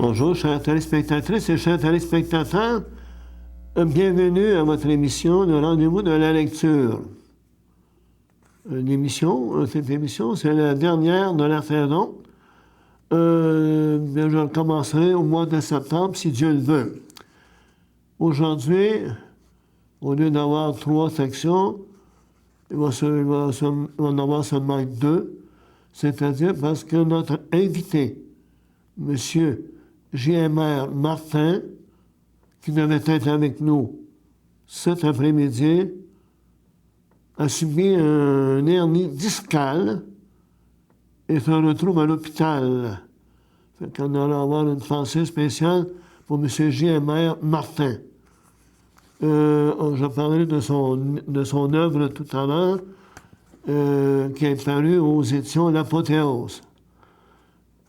Bonjour, chères téléspectatrices et chers téléspectateurs. Bienvenue à votre émission, le rendez-vous de la lecture. Cette émission, c'est la dernière de la saison. Je commencerai au mois de septembre, si Dieu le veut. Aujourd'hui, au lieu d'avoir 3 sections, il va en avoir seulement 2, c'est-à-dire parce que notre invité, M. J.M.R. Martin, qui devait être avec nous cet après-midi, a subi un hernie discale et se retrouve à l'hôpital. Fait qu'on allait avoir une pensée spéciale pour M. J.M.R. Martin. Je parlerai de son œuvre tout à l'heure, qui est parue aux éditions L'Apothéose.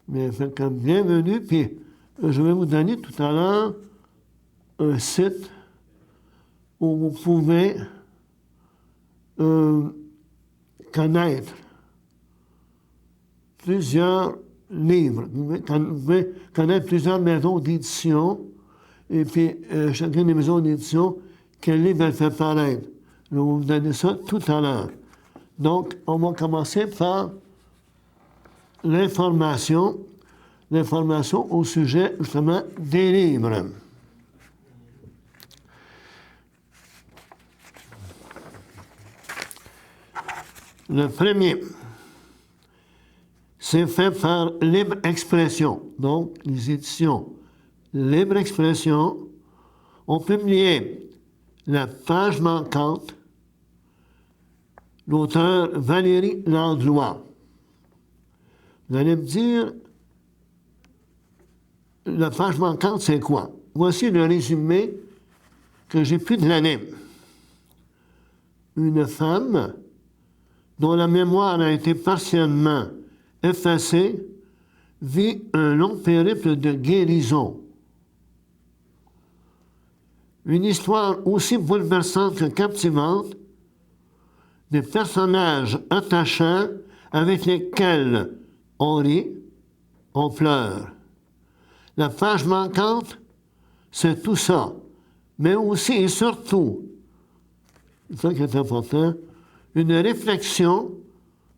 Mais fait que bienvenue, puis je vais vous donner tout à l'heure un site où vous pouvez connaître plusieurs livres. Vous pouvez connaître plusieurs maisons d'édition, et puis chacune des maisons d'édition, quel livre elle fait paraître. Je vais vous donner ça tout à l'heure. Donc, on va commencer par l'information au sujet, justement, des livres. Le premier, c'est fait par Libre Expression. Donc, les éditions Libre Expression ont publié La page manquante, l'auteur Valérie Landlois. Vous allez me dire, la page manquante, c'est quoi? Voici le résumé que j'ai pu de l'année. Une femme dont la mémoire a été partiellement effacée vit un long périple de guérison. Une histoire aussi bouleversante que captivante, des personnages attachants avec lesquels on rit, on pleure. La page manquante, c'est tout ça, mais aussi et surtout, c'est ça qui est important, une réflexion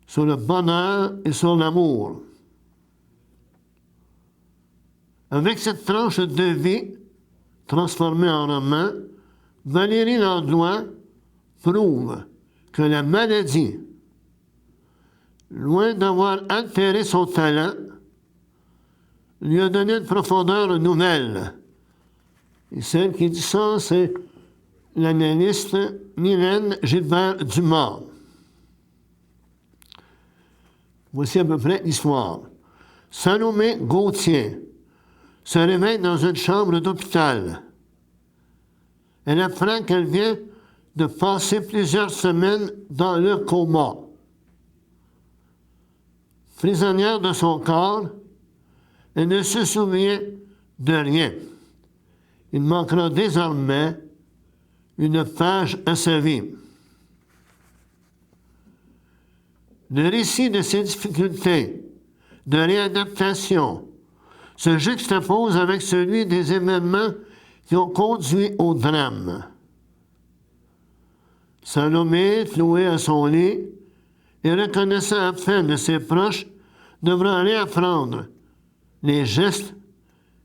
sur le bonheur et sur l'amour. Avec cette tranche de vie transformée en roman, Valérie Landlois prouve que la maladie, loin d'avoir altéré son talent, lui a donné une profondeur nouvelle. Et celle qui dit ça, c'est l'analyste Mylène Gilbert-Dumas. Voici à peu près l'histoire. Salomé Gauthier se réveille dans une chambre d'hôpital. Elle apprend qu'elle vient de passer plusieurs semaines dans le coma. Prisonnière de son corps, elle ne se souvient de rien. Il manquera désormais une page à sa vie. Le récit de ses difficultés de réadaptation se juxtapose avec celui des événements qui ont conduit au drame. Salomé, clouée à son lit et reconnaissant à peine de ses proches, devra réapprendre les gestes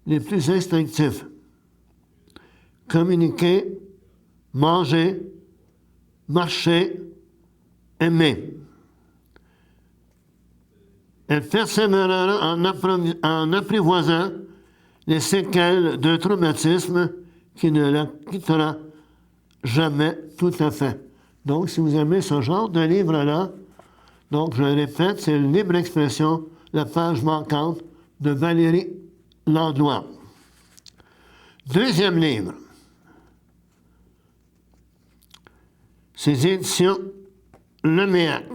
les plus instinctifs. Communiquer, manger, marcher, aimer. Elle persévérera en apprivoisant les séquelles d'un traumatisme qui ne la quittera jamais tout à fait. Donc, si vous aimez ce genre de livre-là, donc, je le répète, c'est Libre Expression, la page manquante de Valérie Landlois. Deuxième livre. Ces éditions Leméac.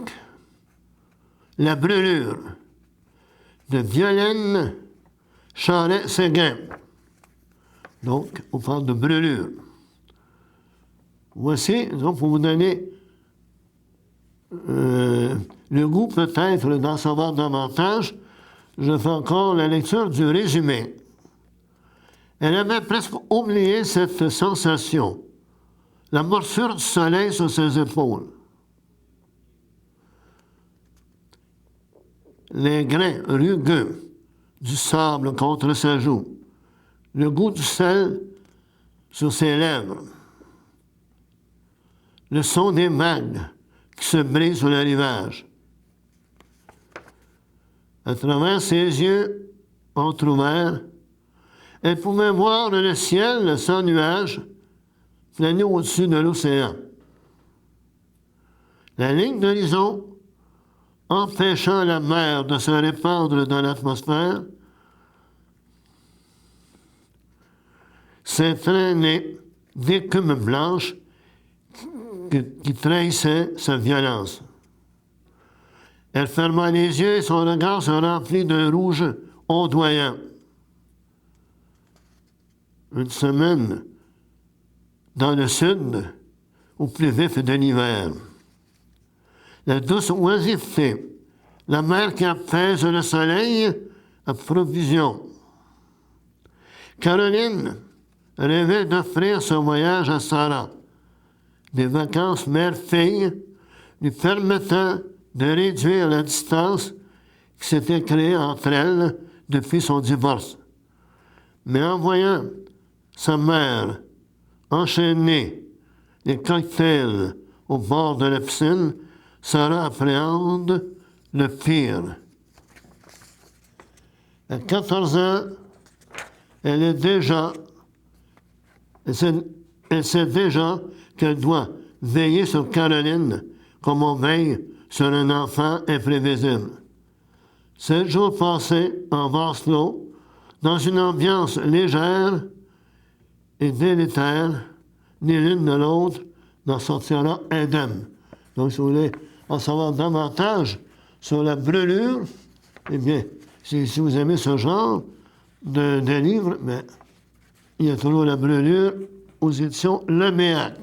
La brûlure de Violaine Charret-Séguin. Donc, on parle de brûlure. Voici, donc, pour vous donner le goût peut-être d'en savoir davantage, je fais encore la lecture du résumé. Elle avait presque oublié cette sensation, la morsure du soleil sur ses épaules. Les grains rugueux du sable contre sa joue, le goût du sel sur ses lèvres, le son des vagues qui se brisent sur le rivage. À travers ses yeux entrouverts, elle pouvait voir le ciel sans nuages planer au-dessus de l'océan. La ligne d'horizon, empêchant la mer de se répandre dans l'atmosphère, s'est traînée d'écume blanche qui trahissait sa violence. Elle ferma les yeux et son regard se remplit d'un rouge ondoyant. Une semaine dans le sud, au plus vif de l'hiver. La douce oisiveté, la mer qui apaise le soleil, à provision. Caroline rêvait d'offrir ce voyage à Sarah, des vacances mère-fille lui permettant de réduire la distance qui s'était créée entre elles depuis son divorce. Mais en voyant sa mère enchaîner les cocktails au bord de la piscine, Sarah appréhende le pire. À 14 ans, elle sait déjà qu'elle doit veiller sur Caroline comme on veille sur un enfant imprévisible. 7 jours passés en vase clos, dans une ambiance légère et délétère, ni l'une ni l'autre n'en sortira indemne. Donc, si vous voulez en savoir davantage sur la brûlure, eh bien, si vous aimez ce genre de livre, mais il y a toujours la brûlure aux éditions Le Méac.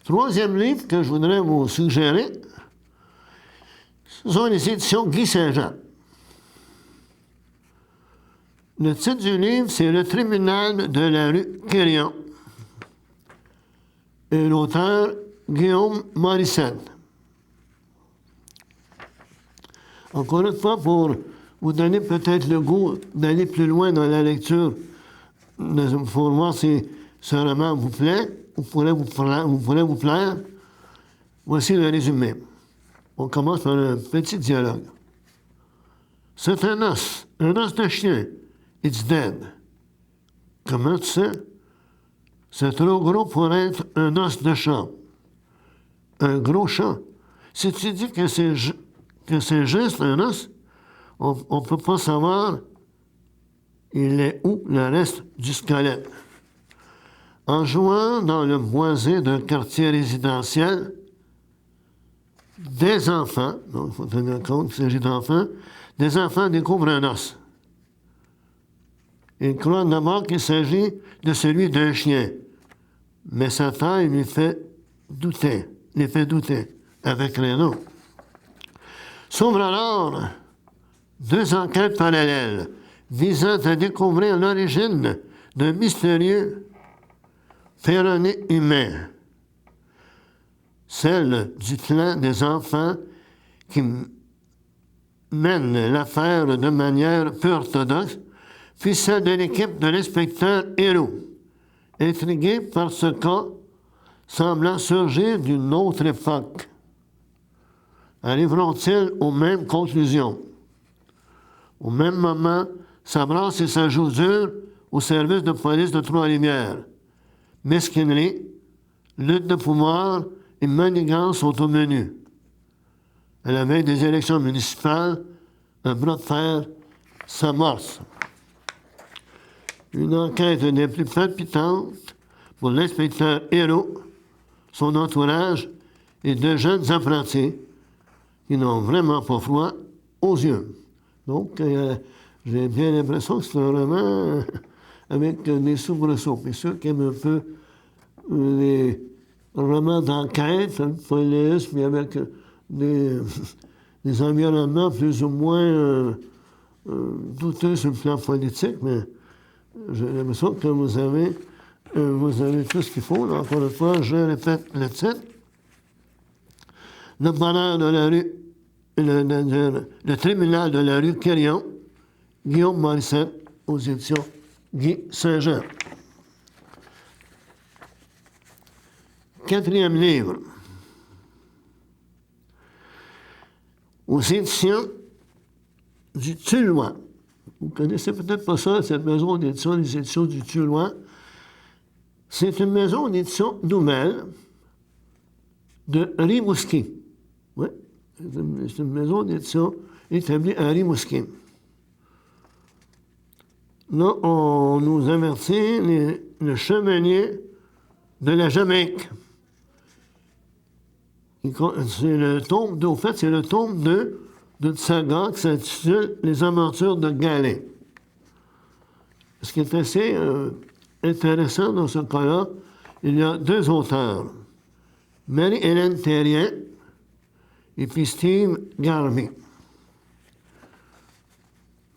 Troisième livre que je voudrais vous suggérer, ce sont les éditions Guy Saint-Jean. Le titre du livre, c'est Le tribunal de la rue Quérion. Et l'auteur, Guillaume Morissette. Encore une fois, pour vous donner peut-être le goût d'aller plus loin dans la lecture, pour voir si ce roman vous plaît, ou pourrait vous plaire, voici le résumé. On commence par un petit dialogue. C'est un os de chien. It's dead. Comment tu sais? C'est trop gros pour être un os de chat. Un gros chat. Si tu dis que c'est juste un os, on ne peut pas savoir il est où le reste du squelette. En jouant dans le boisé d'un quartier résidentiel, des enfants, donc il faut tenir compte qu'il s'agit d'enfants, des enfants découvrent un os. Ils croient d'abord qu'il s'agit de celui d'un chien, mais sa taille les fait douter, avec raison. S'ouvrent alors 2 enquêtes parallèles visant à découvrir l'origine d'un mystérieux phénomène humain, celle du clan des enfants qui mène l'affaire de manière peu orthodoxe, puis celle de l'équipe de l'inspecteur Héroux, intrigué par ce cas semblant surgir d'une autre époque. Arriveront-ils aux mêmes conclusions? Au même moment, s'abrasse et s'ajoute dur au service de police de Trois-Rivières. Mesquinerie, lutte de pouvoir et manigance sont au menu. À la veille des élections municipales, un bras de fer s'amorce. Une enquête des plus palpitantes pour l'inspecteur Hérault, son entourage et 2 jeunes apprentis qui n'ont vraiment pas froid aux yeux. Donc, j'ai bien l'impression que c'est un roman avec des soubresauts. Et ceux qui aiment un peu les romans d'enquête, police, mais avec des environnements plus ou moins douteux sur le plan politique, mais j'ai l'impression que vous avez tout ce qu'il faut. Là, encore une fois, je répète le titre. Le bonheur de la rue, le tribunal de la rue Quérion, Guillaume Morissette, aux éditions Guy Saint-Jean. 4e livre. Aux éditions du Tullois. Vous ne connaissez peut-être pas ça, cette maison d'édition, les éditions du Tullois. C'est une maison d'édition nouvelle de Rimouski. Oui, c'est une maison d'édition établie à Rimouski. Là, on nous avertit le chevalier de la Jamaïque. C'est le tome, au fait, c'est le tome d'une saga qui s'intitule Les aventures de Galais. Ce qui est assez intéressant dans ce cas-là, il y a 2 auteurs, Marie-Hélène Thérien et puis Steve Garvey.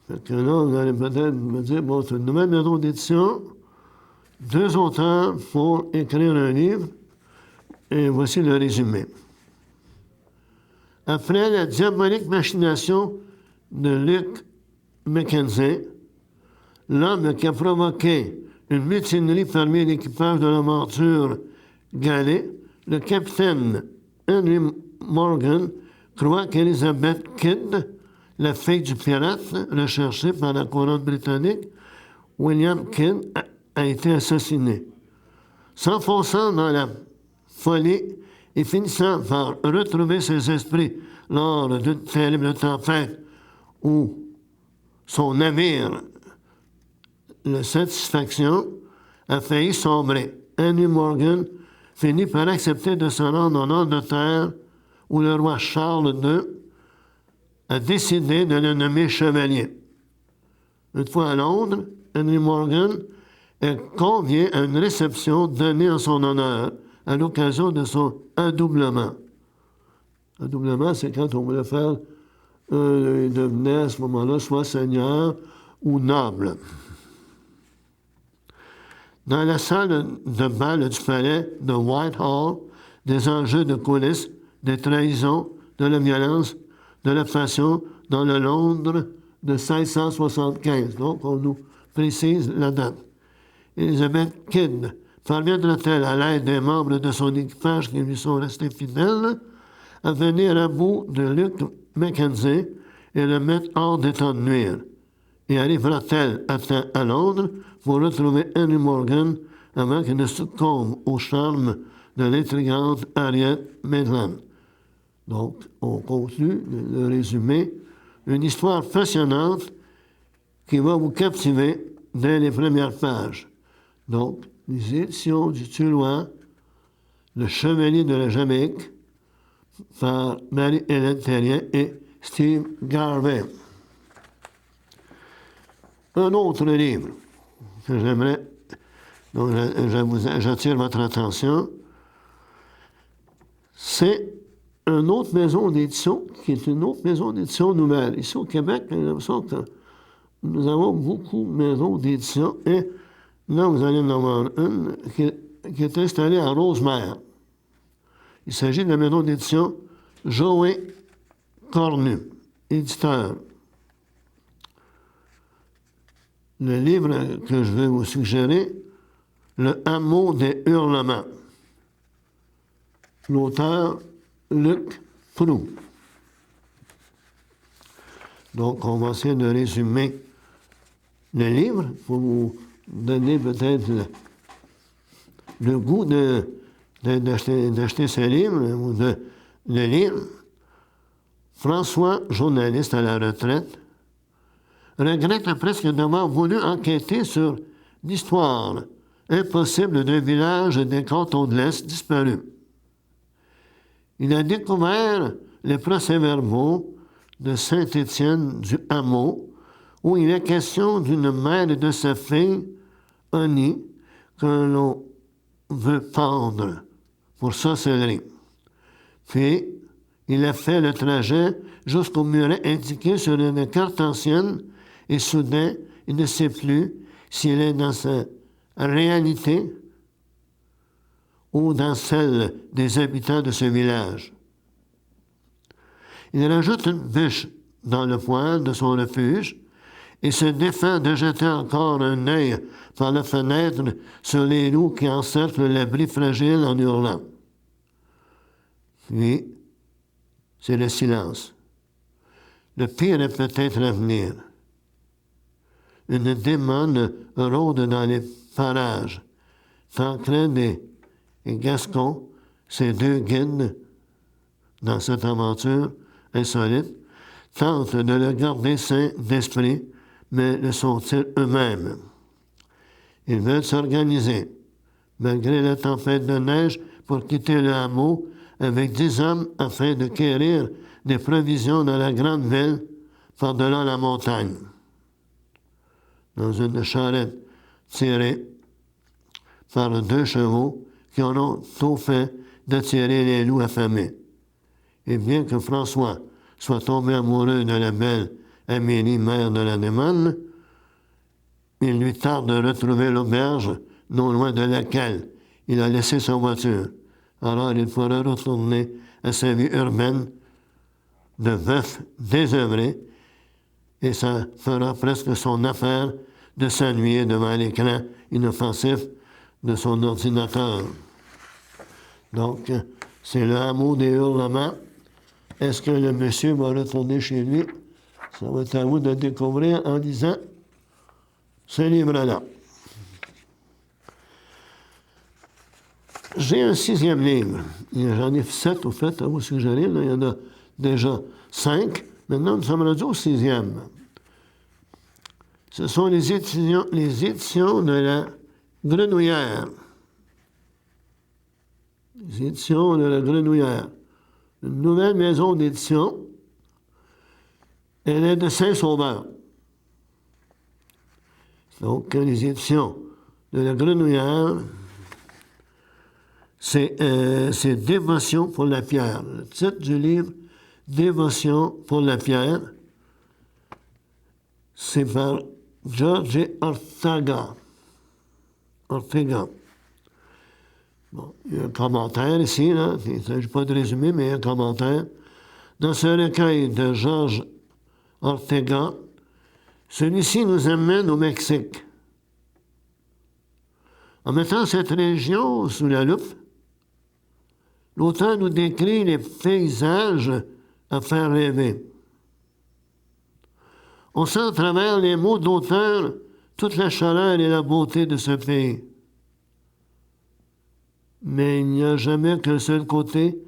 Fait que là, vous allez peut-être me dire, bon, c'est une nouvelle maison d'édition, 2 auteurs pour écrire un livre, et voici le résumé. Après la diabolique machination de Luc Mackenzie, l'homme qui a provoqué une mutinerie parmi l'équipage de l'aventure Galais, le capitaine Henry Morgan croit qu'Elizabeth Kidd, la fille du pirate recherché par la couronne britannique, William Kidd, a été assassiné. S'enfonçant dans la folie et finissant par retrouver ses esprits lors d'une terrible tempête où son navire, le Satisfaction, a failli sombrer. Henry Morgan finit par accepter de se rendre en Angleterre où le roi Charles II a décidé de le nommer chevalier. Une fois à Londres, Henry Morgan est convié à une réception donnée en son honneur à l'occasion de son adoublement. Adoublement, c'est quand on voulait faire il devenait à ce moment-là soit seigneur ou noble. Dans la salle de bal du palais de Whitehall, des enjeux de coulisses, des trahisons, de la violence, de la passion dans le Londres de 1675. Donc, on nous précise la date. Elizabeth Kidd parviendra-t-elle, à l'aide des membres de son équipage qui lui sont restés fidèles, à venir à bout de Luc Mackenzie et le mettre hors d'état de nuire? Et arrivera-t-elle à temps à Londres pour retrouver Henry Morgan avant qu'il ne succombe au charme de l'intrigante Harriet Maitland? Donc, on continue le résumé. Une histoire passionnante qui va vous captiver dès les premières pages. Donc, les éditions du Tullois, Le Chevalier de la Jamaïque, par Marie-Hélène Thérien et Steve Garvey. Un autre livre que j'aimerais, dont j'attire votre attention, c'est une autre maison d'édition, qui est une autre maison d'édition nouvelle. Ici au Québec, j'ai l'impression que nous avons beaucoup de maisons d'édition, et là, vous allez en avoir une qui est installée à Rosemère. Il s'agit de la maison d'édition Joé Cornu, éditeur. Le livre que je vais vous suggérer, Le hameau des hurlements. L'auteur, Luc Proulx. Donc, on va essayer de résumer le livre pour vous donner peut-être le goût d'acheter ce livre ou de le lire. François, journaliste à la retraite, regrette presque d'avoir voulu enquêter sur l'histoire impossible d'un village des cantons de l'Est disparu. Il a découvert les procès-verbaux de Saint-Étienne du Hameau, où il est question d'une mère et de sa fille, Annie, que l'on veut pendre pour sorcellerie. Puis, il a fait le trajet jusqu'au muret indiqué sur une carte ancienne, et soudain, il ne sait plus s'il est dans sa réalité ou dans celle des habitants de ce village. Il rajoute une bûche dans le poêle de son refuge et se défend de jeter encore un œil par la fenêtre sur les loups qui encerclent l'abri fragile en hurlant. Puis, c'est le silence. Le pire est peut-être à venir. Une démone rôde dans les parages. Tancred et Gascon, ces deux guides, dans cette aventure insolite, tentent de le garder sain d'esprit, mais le sont-ils eux-mêmes? Ils veulent s'organiser, malgré la tempête de neige, pour quitter le hameau avec 10 hommes afin de quérir des provisions dans la grande ville par-delà la montagne. Dans une charrette tirée par 2 chevaux qui auront tout fait d'attirer les loups affamés. Et bien que François soit tombé amoureux de la belle Amélie, mère de la démone, il lui tarde de retrouver l'auberge non loin de laquelle il a laissé sa voiture. Alors il pourra retourner à sa vie urbaine de veuf désœuvré, et ça fera presque son affaire de s'ennuyer devant l'écran inoffensif de son ordinateur. Donc, c'est le hameau des hurlements. Est-ce que le monsieur va retourner chez lui? Ça va être à vous de découvrir en lisant ce livre-là. J'ai un 6e livre. J'en ai 7 au fait, à vous suggérer. Là. Il y en a déjà 5. Maintenant, nous sommes rendus au 6e. Ce sont les éditions de la Grenouillère. Les éditions de la Grenouillère. Une nouvelle maison d'édition. Elle est de Saint-Sauveur. Donc, les éditions de la Grenouillère, c'est Dévotion pour la pierre. Le titre du livre, Dévotion pour la pierre, c'est par George Ortega. Bon, il y a un commentaire ici, là. Il ne s'agit pas de résumer, mais il y a un commentaire. Dans ce recueil de George Ortega, celui-ci nous amène au Mexique. En mettant cette région sous la loupe, l'auteur nous décrit les paysages à faire rêver. On sent à travers les mots d'auteur toute la chaleur et la beauté de ce pays. Mais il n'y a jamais qu'un seul côté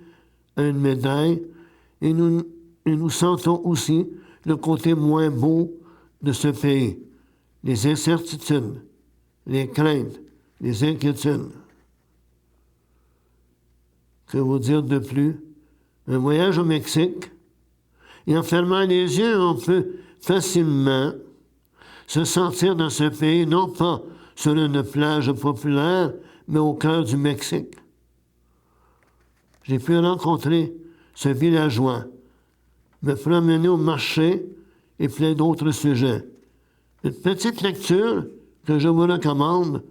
à une médaille, et nous sentons aussi le côté moins beau de ce pays, les incertitudes, les craintes, les inquiétudes. Que vous dire de plus? Un voyage au Mexique, et en fermant les yeux, on peut facilement se sentir dans ce pays, non pas sur une plage populaire, mais au cœur du Mexique. J'ai pu rencontrer ce villageois, me promener au marché et plein d'autres sujets. Une petite lecture que je vous recommande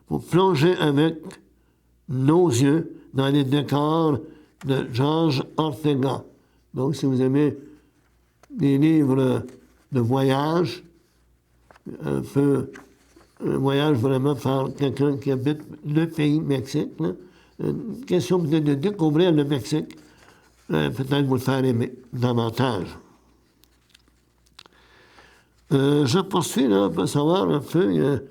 pour plonger avec nos yeux dans les décors de George Ortega. Donc, si vous aimez des livres de voyage, un voyage vraiment par quelqu'un qui habite le pays Mexique, là, une question peut-être de découvrir le Mexique, peut-être vous le faire aimer davantage. Je poursuis là pour savoir un peu.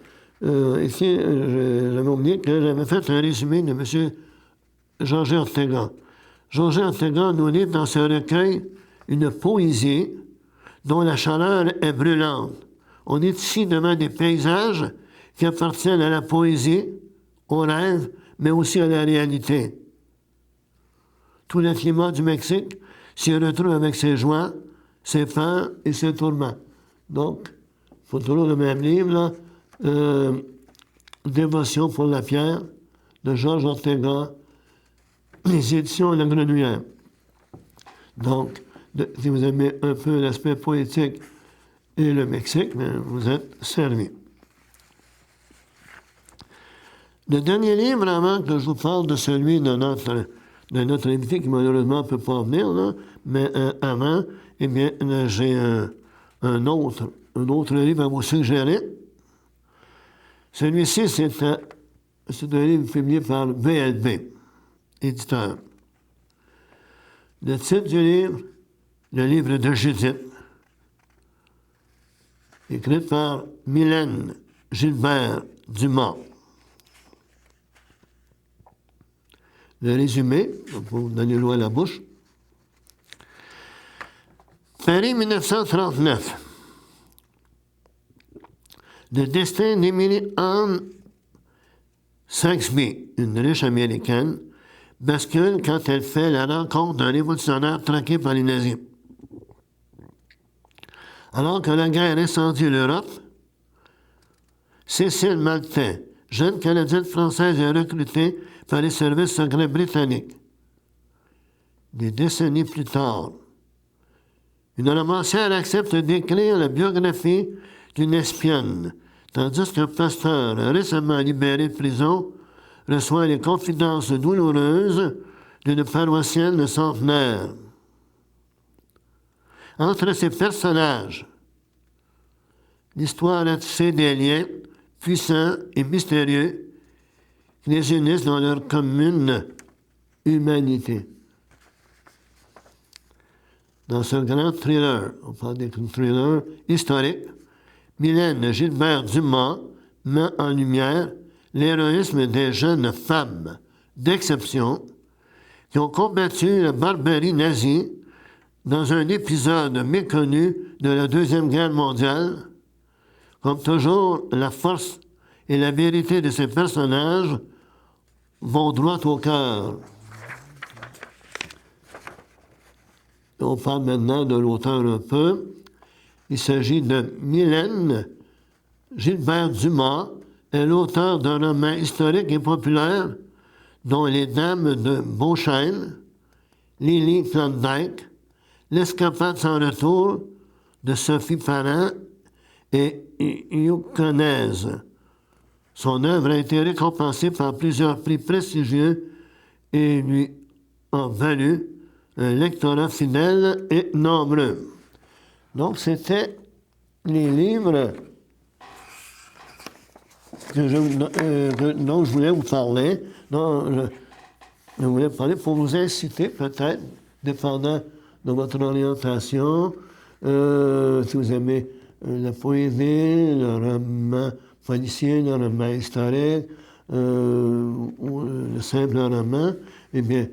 Ici, j'avais oublié que j'avais fait un résumé de M. George Ortega. George Ortega nous livre dans ce recueil une poésie dont la chaleur est brûlante. On est ici devant des paysages qui appartiennent à la poésie, au rêve, mais aussi à la réalité. Tout le climat du Mexique s'y retrouve avec ses joies, ses peurs et ses tourments. Donc, il faut toujours le même livre, là, Dévotion pour la pierre, de George Ortega, les éditions La Grenouillère. Donc, si vous aimez un peu l'aspect poétique et le Mexique, bien, vous êtes servi. Le dernier livre, avant que je vous parle de celui de notre invité qui malheureusement ne peut pas venir, là, mais avant, eh bien, j'ai un autre livre à vous suggérer. Celui-ci, c'est un livre publié par VLB, éditeur. Le titre du livre, le livre de Judith, écrit par Mylène Gilbert Dumas. Le résumé, pour vous donner l'eau à la bouche. Paris 1939. Le destin d'Emily Ann Saxby, une riche américaine, bascule quand elle fait la rencontre d'un révolutionnaire traqué par les nazis. Alors que la guerre incendie l'Europe, Cécile Maltais, jeune Canadienne française, est recrutée par les services secrets britanniques. Des décennies plus tard, une romancière accepte d'écrire la biographie d'une espionne, tandis qu'un pasteur récemment libéré de prison reçoit les confidences douloureuses d'une paroissienne centenaire. Entre ces personnages, l'histoire a tissé des liens puissants et mystérieux qui les unissent dans leur commune humanité. Dans ce grand thriller, on parle d'un thriller historique, Mylène Gilbert Dumas met en lumière l'héroïsme des jeunes femmes d'exception qui ont combattu la barbarie nazie dans un épisode méconnu de la Deuxième Guerre mondiale. Comme toujours, la force et la vérité de ces personnages vont droit au cœur. On parle maintenant de l'auteur un peu. Il s'agit de Mylène Gilbert Dumas, est l'auteur d'un roman historique et populaire dont Les Dames de Beauchesne, Lily Klondike, L'escapade sans retour de Sophie Parent et Youconnaise. Son œuvre a été récompensée par plusieurs prix prestigieux et lui a valu un lectorat fidèle et nombreux. Donc, c'était les livres dont je voulais vous parler, dont je voulais parler pour vous inciter, peut-être, dépendant de votre orientation, si vous aimez la poésie, le roman policier, le roman historique, ou le simple roman, eh bien,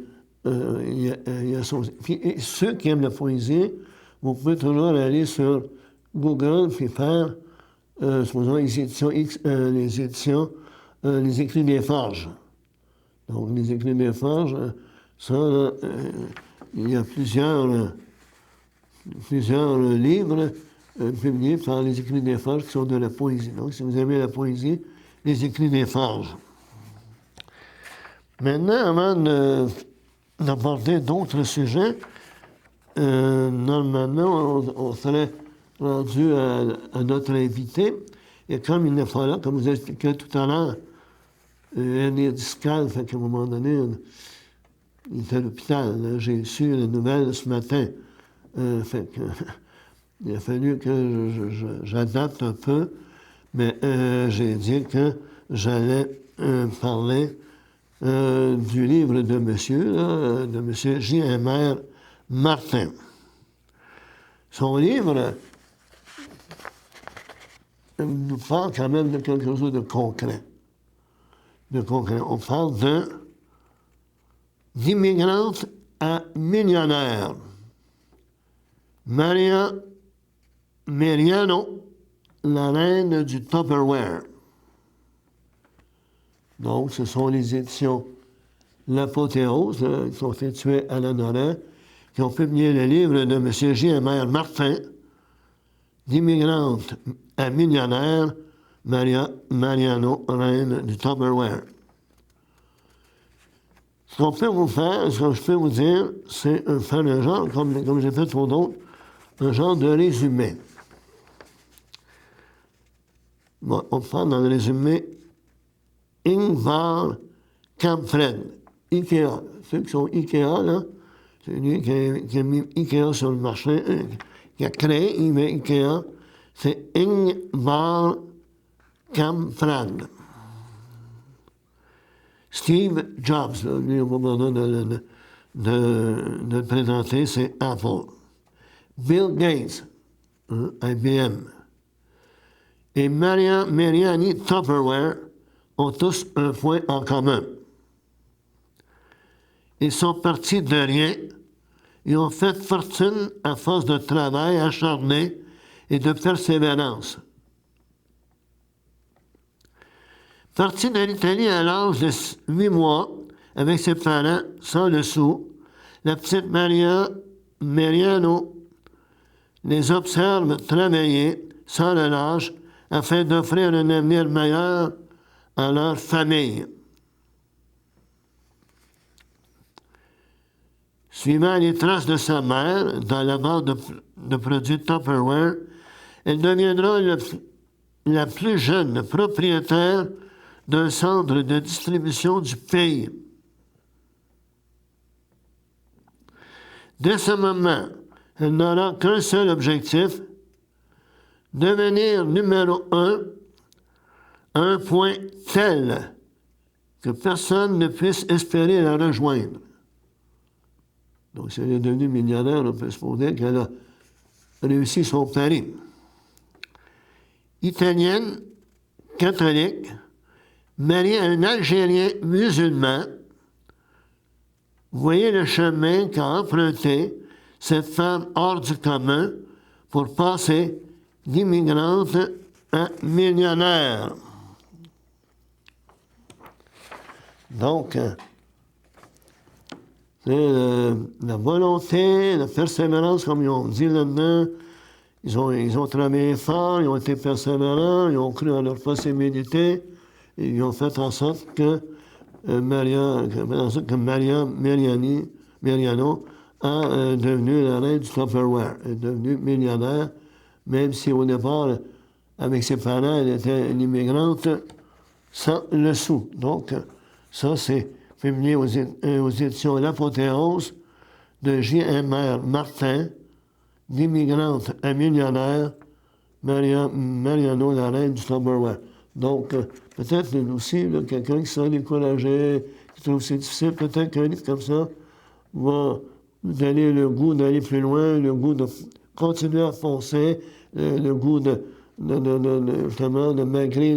il y a son... Puis, ceux qui aiment la poésie, vous pouvez toujours aller sur Google et faire, supposons, les écrits des Forges. Donc, les écrits des Forges, ça, il y a plusieurs livres publiés par les écrits des Forges qui sont de la poésie. Donc, si vous aimez la poésie, les écrits des Forges. Maintenant, avant d'aborder d'autres sujets, normalement, on serait rendu à notre invité. Et comme il n'est pas là, comme vous expliqué tout à l'heure, hernie discale, fait qu'à un moment donné, il était à l'hôpital. J'ai su la nouvelle ce matin. Fait que, il a fallu que j'adapte un peu, mais j'ai dit que j'allais parler du livre de monsieur J.M.R. Martin. Son livre nous parle quand même de quelque chose de concret. On parle d'immigrante à millionnaire. Maria Meriano, la reine du Tupperware. Donc, ce sont les éditions L'Apothéose, qui sont situées à la Norée, qui ont publié le livre de M. J.M.R. Martin, d'immigrante à millionnaire, Mariano, reine du Tupperware. Ce qu'on peut vous faire, ce que je peux vous dire, c'est faire un genre, comme j'ai fait pour d'autres, un genre de résumé. Bon, on parle dans le résumé Ingvar Kamprad. Ikea. Ceux qui sont Ikea, là, c'est lui qui a mis Ikea sur le marché, qui a créé Ikea, c'est Ingvar Kamprad. Steve Jobs, là, lui, au moment de le présenter, c'est Apple. Bill Gates, IBM. Et Mariani Tupperware ont tous un point en commun. Ils sont partis de rien. Ils ont fait fortune à force de travail acharné et de persévérance. Parti de l'Italie à l'âge de 8 mois, avec ses parents, sans le sou, la petite Mariano les observe travailler sans relâche afin d'offrir un avenir meilleur à leur famille. Suivant les traces de sa mère dans la vente de produits Tupperware, elle deviendra la plus jeune propriétaire d'un centre de distribution du pays. Dès ce moment, elle n'aura qu'un seul objectif, devenir numéro un, un point tel que personne ne puisse espérer la rejoindre. Donc, si elle est devenue millionnaire, on peut supposer qu'elle a réussi son pari. Italienne, catholique, mariée à un Algérien musulman, voyez le chemin qu'a emprunté cette femme hors du commun pour passer d'immigrante à millionnaire. Donc, c'est la volonté, la persévérance, comme ils ont dit là-dedans. Ils ont travaillé fort, ils ont été persévérants, ils ont cru à leurs possibilités, et ils ont fait en sorte que Mariano a devenu la reine du Tupperware, est devenue millionnaire, même si au départ, avec ses parents, elle était une immigrante sans le sou. Donc, ça, c'est publié aux éditions L'Apothéose de J.M.R. Martin, d'immigrante à millionnaire, Mariano, la reine du Tupperware. Donc, peut-être aussi, là, quelqu'un qui serait découragé, qui trouve que c'est difficile, peut-être qu'un livre comme ça va vous donner le goût d'aller plus loin, le goût de continuer à foncer, le goût justement, de malgré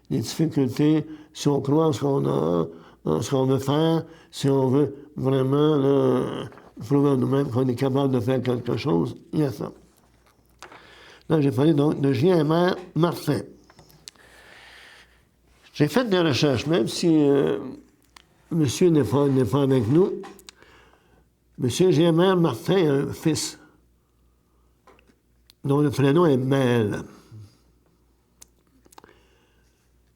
les difficultés, si on croit en ce qu'on a, en ce qu'on veut faire, si on veut vraiment prouver à nous-mêmes qu'on est capable de faire quelque chose, il y a ça. Là, j'ai parlé donc de J.M.R. Martin. J'ai fait des recherches, même si monsieur n'est pas avec nous. Monsieur J.M.R. Martin a un fils, dont le prénom est Mel.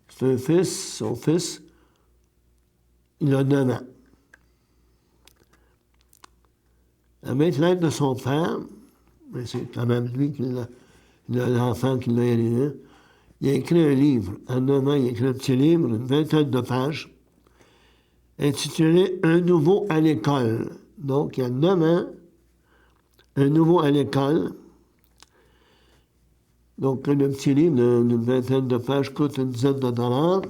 C'est un fils, son fils, il a 9 ans. Avec l'aide de son père, mais c'est quand même lui qui l'enfant qui l'a élevé, il a écrit un livre. À 9 ans, il a écrit un petit livre, une vingtaine de pages, intitulé « Un nouveau à l'école ». Donc, il y a 9 ans, un nouveau à l'école. Donc, le petit livre d'une vingtaine de pages coûte une dizaine de dollars.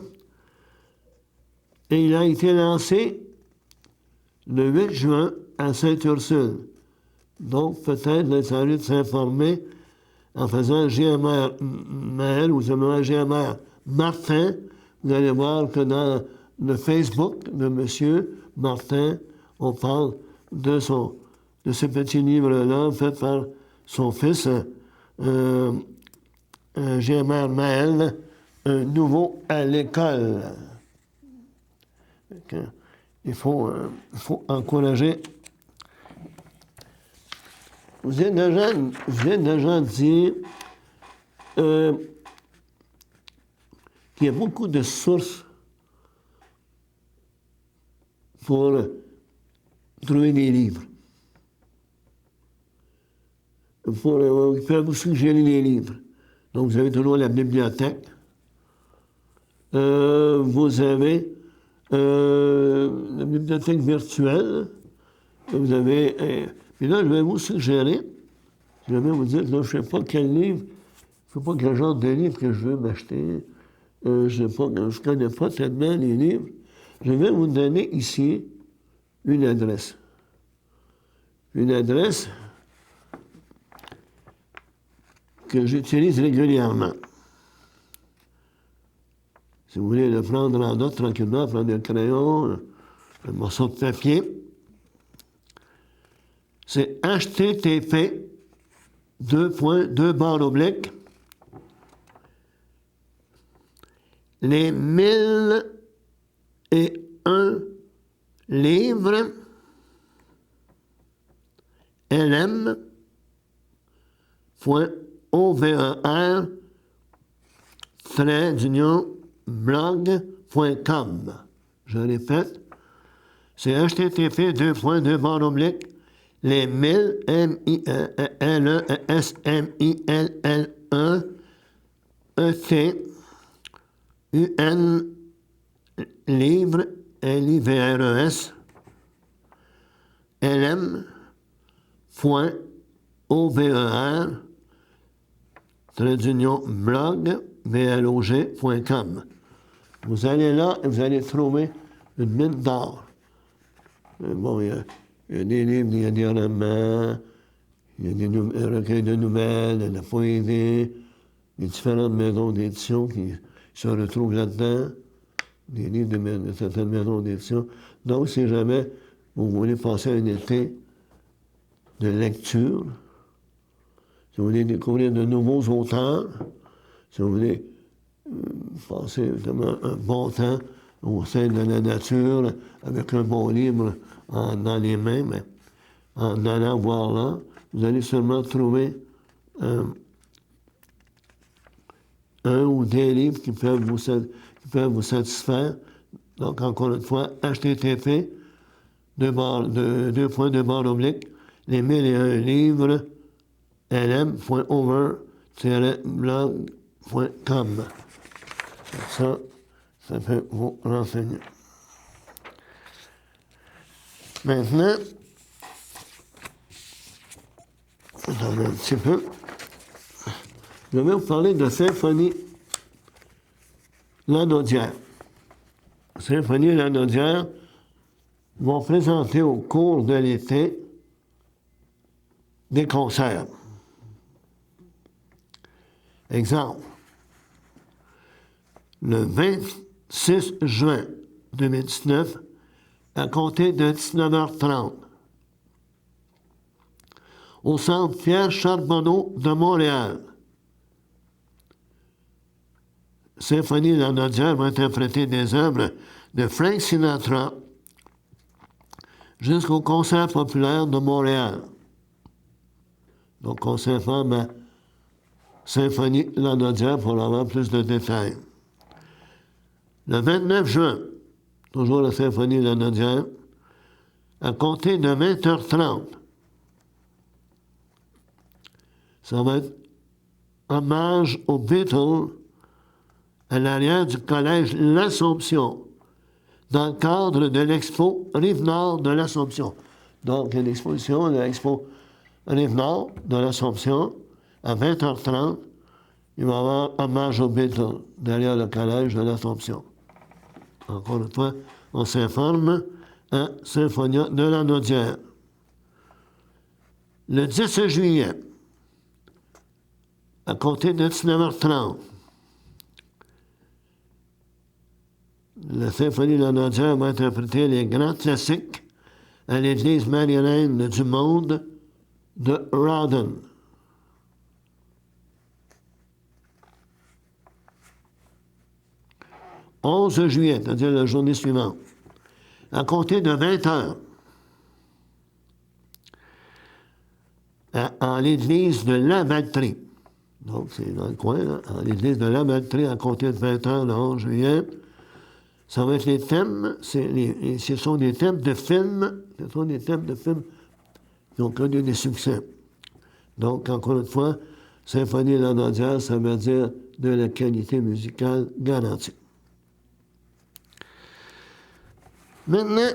Et il a été lancé le 8 juin à Sainte-Ursule. Donc, peut-être, il est allé s'informer en faisant GMR Maël ou GMR Martin. Vous allez voir que dans le Facebook de M. Martin, on parle de ce petit livre-là fait par son fils, GMR Maël, un nouveau à l'école. Il faut encourager. Vous êtes déjà dit qu'il y a beaucoup de sources pour trouver des livres. Ils peuvent vous suggérer des livres. Donc, vous avez toujours la bibliothèque. Vous avez la bibliothèque virtuelle. Vous avez... puis là, je vais vous suggérer, je vais vous dire, là, je ne sais pas quel livre, je ne sais pas quel genre de livre que je veux m'acheter. Je ne connais pas tellement les livres. Je vais vous donner ici une adresse. Une adresse que j'utilise régulièrement. Si vous voulez le prendre en note tranquillement, prendre un crayon, un morceau de papier, c'est http les 1001 livres lm.over-blog.com. Je répète, c'est http les 1000 livres livre livres lm.over-blog.com. Vous allez là et vous allez trouver une mine d'or. Bon, il y a des livres, il y a des romans, il y a des recueils de nouvelles, de la poésie, les différentes maisons d'édition qui se retrouvent là-dedans, des livres de certaines maisons d'édition. Donc, si jamais vous voulez passer un été de lecture, si vous voulez découvrir de nouveaux auteurs, si vous voulez passer vraiment un bon temps au sein de la nature, avec un bon livre dans les mains, mais en allant voir là, vous allez sûrement trouver un ou des livres qui peuvent vous satisfaire. Donc, encore une fois, http les 1001 livres lm.over-blog.com. Ça peut vous renseigner. Maintenant, attendez un petit peu. Je vais vous parler de Symphonie Lanaudière. Symphonie Lanaudière vont présenter au cours de l'été des concerts. Exemple, le 26 juin 2019, à compter de 19h30, au Centre Pierre Charbonneau de Montréal. Symphonie Lanaudière va interpréter des œuvres de Frank Sinatra jusqu'au concert populaire de Montréal. Donc, on s'informe à Symphonie Lanaudière pour avoir plus de détails. Le 29 juin, toujours la Symphonie Lanaudière, à compter de 20h30, ça va être hommage aux Beatles à l'arrière du collège L'Assomption, dans le cadre de l'expo Rive-Nord de l'Assomption. Donc, il y a une exposition de l'expo Rive-Nord de l'Assomption, à 20h30, il va y avoir hommage aux Beatles derrière le collège de l'Assomption. Encore une fois, on s'informe à Symphonia de Lanaudière. Le 10 juillet, à compter de 19h30, la Symphonie Lanaudière va interpréter les grands classiques à l'église Marie-Reine du Monde de Rawdon. « 11 juillet, c'est-à-dire la journée suivante, à compter de 20h, en l'église de la Valtrie. Donc, c'est dans le coin, là, en l'église de la Valtrie, à compter de 20h le 11 juillet. Ça va être les thèmes, ce sont des thèmes de films, qui ont connu des succès. Donc, encore une fois, Symphonie Lanaudière, ça veut dire de la qualité musicale garantie. Maintenant,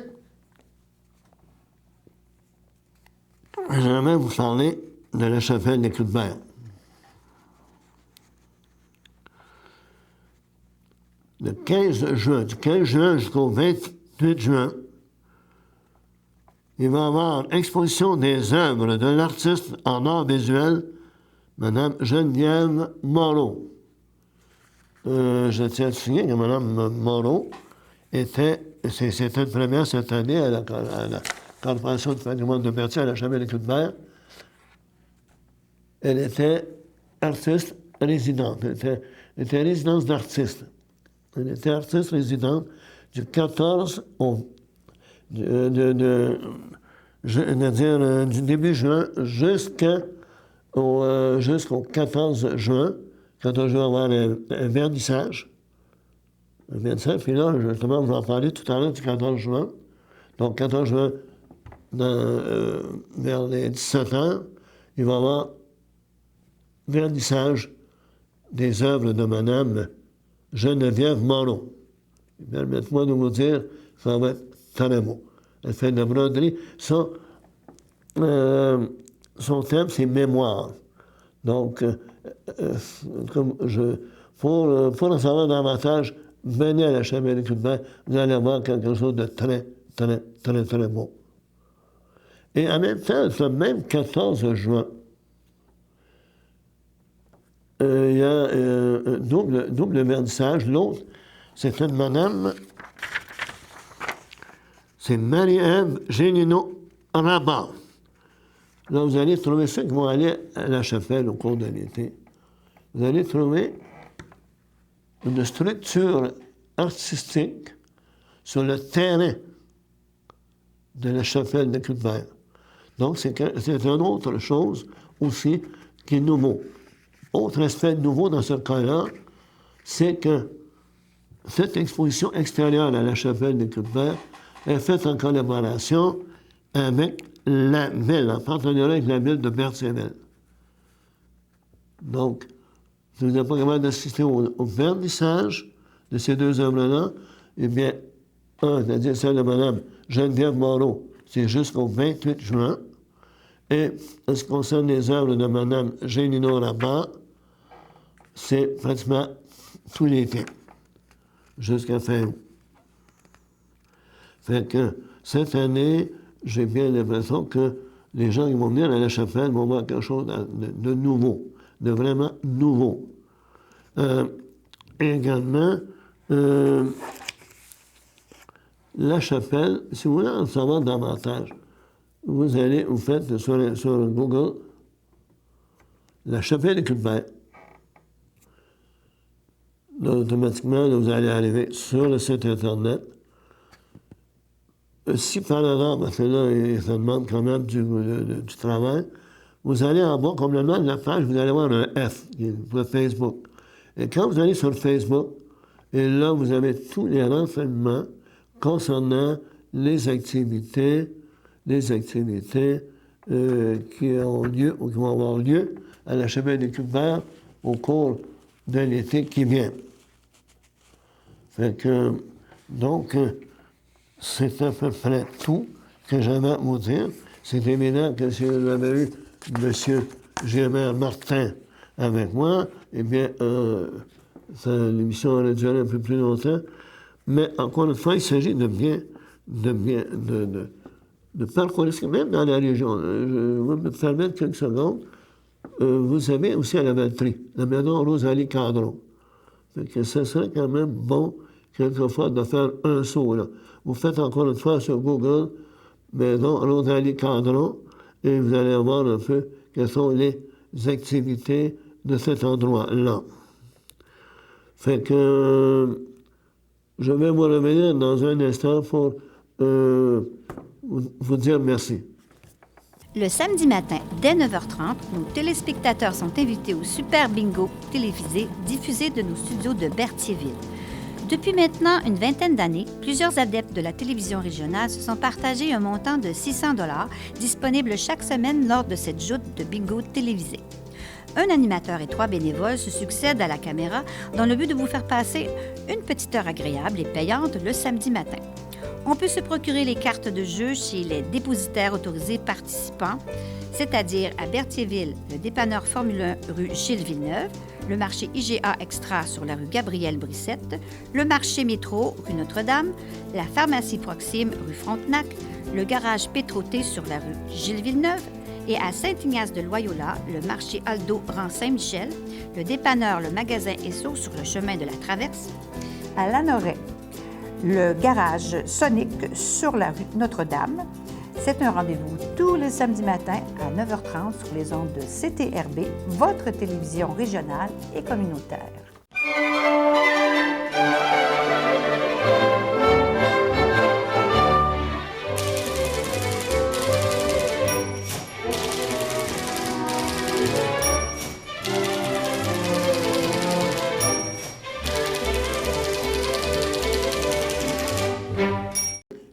j'aimerais vous parler de la chapelle des Cloutières. Le 15 juin, du 15 juin jusqu'au 28 juin, il va y avoir exposition des œuvres de l'artiste en art visuel, Mme Geneviève Moreau. Je tiens à souligner que Mme Moreau c'était une première cette année à la Corporation du patrimoine de Berthier à la Chapelle des Cloutières. Elle était artiste résidente. Elle était résidence d'artiste. Elle était artiste résidente du 14 au... du début juin jusqu'au 14 juin, quand on va avoir un vernissage. Un vernissage, puis là, justement, je vais en parler tout à l'heure du 14 juin. Donc, 14 juin, vers les 17 heures, il va y avoir vernissage des œuvres de Mme Geneviève Moreau. Permettez-moi de vous dire, ça va être très beau. Elle fait de la broderie. Son thème, c'est mémoire. Donc, pour en savoir davantage, venez à la Chapelle des Cloutières, vous allez voir quelque chose de très, très, très, très beau. Et en même temps, ce même 14 juin, il y a un double vernissage. L'autre, c'est une madame, c'est Marie-Ève Gélineau-Rabat. Là, vous allez trouver ceux qui vont aller à la chapelle au cours de l'été. Vous allez trouver une structure artistique sur le terrain de la chapelle des Cloutières. Donc, c'est une autre chose aussi qui est nouveau. Autre aspect nouveau dans ce cas-là, c'est que cette exposition extérieure à la chapelle des Cloutières est faite en collaboration avec la ville, en partenariat avec la ville de Berthierville. Donc, si vous n'êtes pas capable d'assister au vernissage de ces deux œuvres-là, eh bien, c'est-à-dire celle de Mme Geneviève Moreau, c'est jusqu'au 28 juin. Et en ce qui concerne les œuvres de Mme Gélineau-Rabat, c'est pratiquement tout l'été, jusqu'à fin août. Fait que cette année, j'ai bien l'impression que les gens qui vont venir à la chapelle vont voir quelque chose de nouveau, de vraiment nouveau. Également, la chapelle, si vous voulez en savoir davantage, vous faites sur Google la chapelle des Cloutières. Là, automatiquement, vous allez arriver sur le site Internet. Si par hasard, parce que là, ça demande quand même du travail, vous allez en bas, comme le nom de la page, vous allez voir un F, pour Facebook. Et quand vous allez sur Facebook, et là, vous avez tous les renseignements concernant les activités qui ont lieu ou qui vont avoir lieu à la Chapelle des Cloutières au cours de l'été qui vient. Fait que, donc, c'est à peu près tout que j'avais à vous dire. C'est évident que si j'avais eu M. Gilbert Martin avec moi, eh bien, l'émission aurait duré un peu plus longtemps. Mais encore une fois, il s'agit de parcourir, même dans la région. Je vais me permettre quelques secondes. Vous avez aussi à la Valtrie, la maison Rosalie Cadron. Fait que ce serait quand même bon, quelquefois, de faire un saut, là. Vous faites encore une fois sur Google, maison Rosalie Cadron, et vous allez voir un peu quelles sont les activités de cet endroit-là. Fait que je vais vous revenir dans un instant pour vous dire merci. Le samedi matin, dès 9h30, nos téléspectateurs sont invités au Super Bingo télévisé diffusé de nos studios de Berthierville. Depuis maintenant une vingtaine d'années, plusieurs adeptes de la télévision régionale se sont partagés un montant de 600 $ disponible chaque semaine lors de cette joute de bingo télévisé. Un animateur et 3 bénévoles se succèdent à la caméra dans le but de vous faire passer une petite heure agréable et payante le samedi matin. On peut se procurer les cartes de jeu chez les dépositaires autorisés participants, c'est-à-dire à Berthierville, le dépanneur Formule 1 rue Gilles Villeneuve, le marché IGA Extra sur la rue Gabrielle Brissette, le marché Métro rue Notre-Dame, la pharmacie Proxime rue Frontenac, le garage Pétroté sur la rue Gilles Villeneuve et à Saint-Ignace de Loyola, le marché Aldo rang Saint-Michel, le dépanneur Le Magasin Esso sur le chemin de la Traverse, à Lanoret, le garage Sonic sur la rue Notre-Dame. C'est un rendez-vous tous les samedis matins à 9h30 sur les ondes de CTRB, votre télévision régionale et communautaire.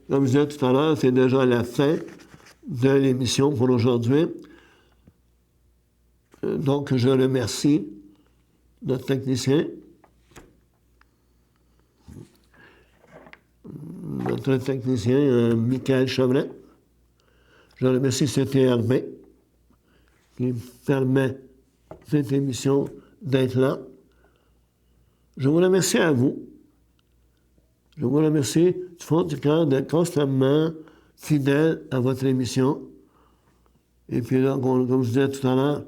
Comme je disais tout à l'heure, c'est déjà la fin de l'émission pour aujourd'hui. Donc, je remercie notre technicien, Michael Chevret. Je remercie CTRB qui permet cette émission d'être là. Je vous remercie à vous. Je vous remercie du fond du cœur d'être constamment fidèle à votre émission. Et puis là, comme je disais tout à l'heure,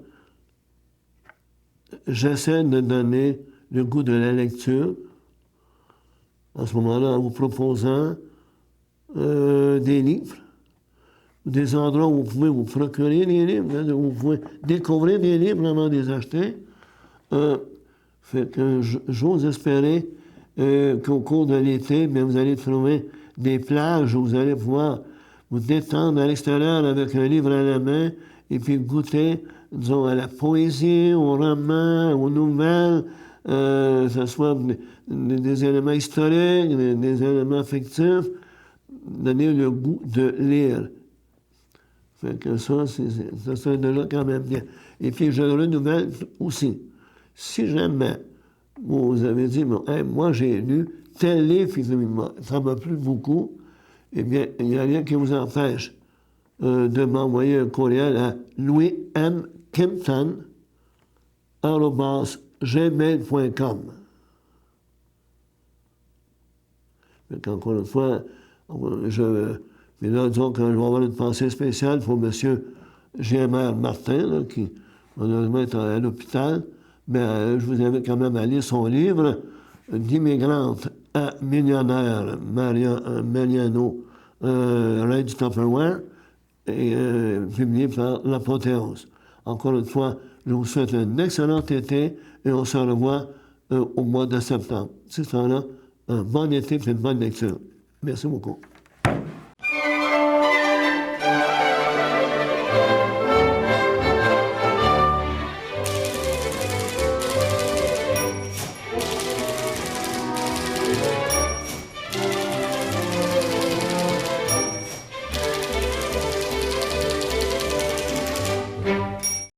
j'essaie de donner le goût de la lecture. À ce moment-là, en vous proposant des livres, des endroits où vous pouvez vous procurer des livres, où vous pouvez découvrir des livres avant de les acheter. Fait que j'ose espérer qu'au cours de l'été, bien, vous allez trouver des plages où vous allez pouvoir vous détendre à l'extérieur avec un livre à la main et puis goûter, disons, à la poésie, au roman, aux nouvelles, que ce soit des éléments historiques, des éléments fictifs, donner le goût de lire. Fait que ça c'est déjà quand même bien. Et puis, je le renouvelle aussi. Si jamais vous avez dit, bon, hey, moi j'ai lu tel livre, ça m'a plu beaucoup, eh bien, il n'y a rien qui vous empêche de m'envoyer un courriel à louismkimpton@gmail.com. Encore une fois, mais là, disons que je vais avoir une pensée spéciale pour M. GMR Martin, là, qui malheureusement est à l'hôpital. Mais je vous invite quand même à lire son livre « D'immigrante à millionnaire », Mariano Ray du Tupperware, et publié par l'Apothéose. Encore une fois, je vous souhaite un excellent été et on se revoit au mois de septembre. C'est ça là, un bon été et une bonne lecture. Merci beaucoup.